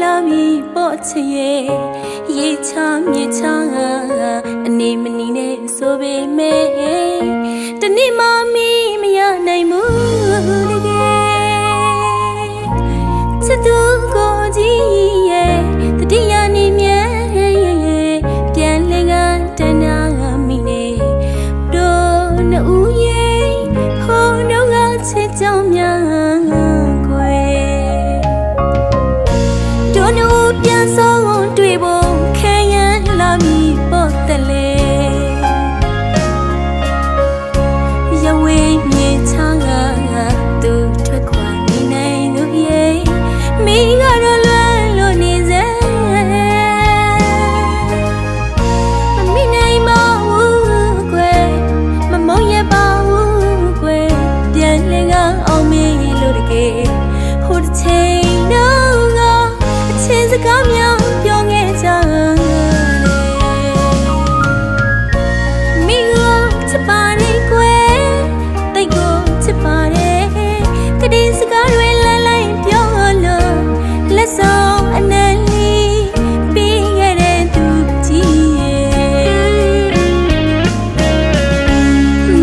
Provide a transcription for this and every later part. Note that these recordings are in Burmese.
လာမီပေါ့ချရဲ့ရေချမြေချအနေမနီနဲ့ဆိုပေမဲ့တနေ့မှမရနိုင်ဘူးတကယ်ချစ်သူကိုကြီးရဲ့တတိယနေမြဲပြန်လဲကတနာမိနေတို့နှစ်ဦးရဲ့ဟိုတော့ကချစ်ကြောင်များပြန်ဆုံးတွေ့ဖို့ခဲရန်လာမည်ပေါ့တလေရဝေးမြေချာသူထွက်ခွာနေနိုင်သူရဲ့မိကတော့လွမ်းလို့နေစေမမိနိုင်မဘူးကွယ်မမုန်းရပါဘူးကွယ်ပြန်လဲကအောင်မေးလို့တကယ်ဟိုတစ်ချိန်တော့စကားများပြောခဲ့ကြမိကိုချစ်ပါတယ်ကွယ်တိတ်ကိုချစ်ပါတယ်ကတိစကားတွေလမ်းလိုက်ပြောလို့လက်ဆောင်အနံ့လေးပြီးခဲ့တဲ့သူကြီးရဲ့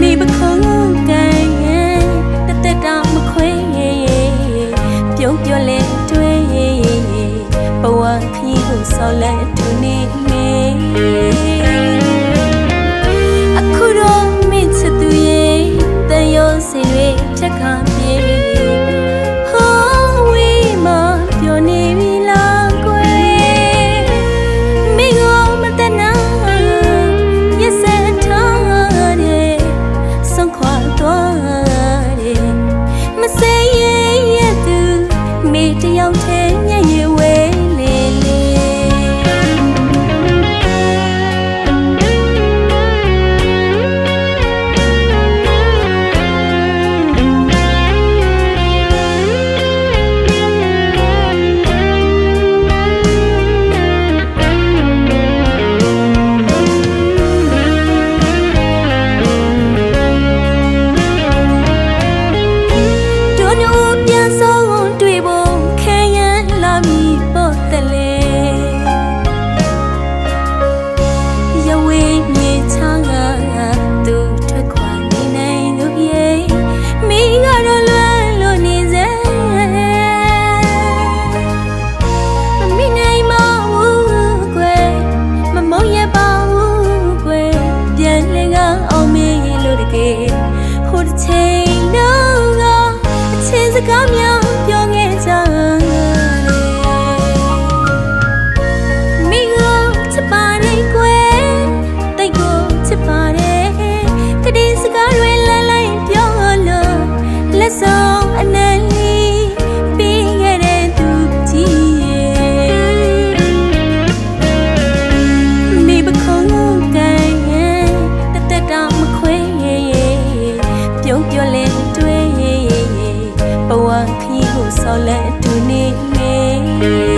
မိပခုံးကန်တက်တောင်မခွေပြုံးပြောလဲတွေ့ဘဝခရီးကိုဆော်လက်တူနေမေအခုတော့မင်းချစ်သူရဲ့တန်ရုံးစီတွေဖြတ်ခါပြေဟောဝေးမပြောနေပြီလားကွယ်မင်းကိုမတနာရစထားတယ်ဆုံးခွာသွားတယ်မစိရသူမေတယောက်ထဲညရွယ်ဝဲဟိုတစ်ချိန်တော့အချင်းစကားများပြောခဲ့ကြမိကိုချစ်ပါတယ်ကွယ်တိတ်ကိုချစ်ပါတယ်ကတိစကားတွေလမ်းလိုက်ပြောလို့လက်ဆောင်အနံ့လေးပြီးခဲ့တဲ့သူကြီးရဲ့မိပခုံးကန်တက်တောင်မခွေပြုံးပြောလဲတွေ့ဘဝခရီးကိုဆော်လက်တူနေ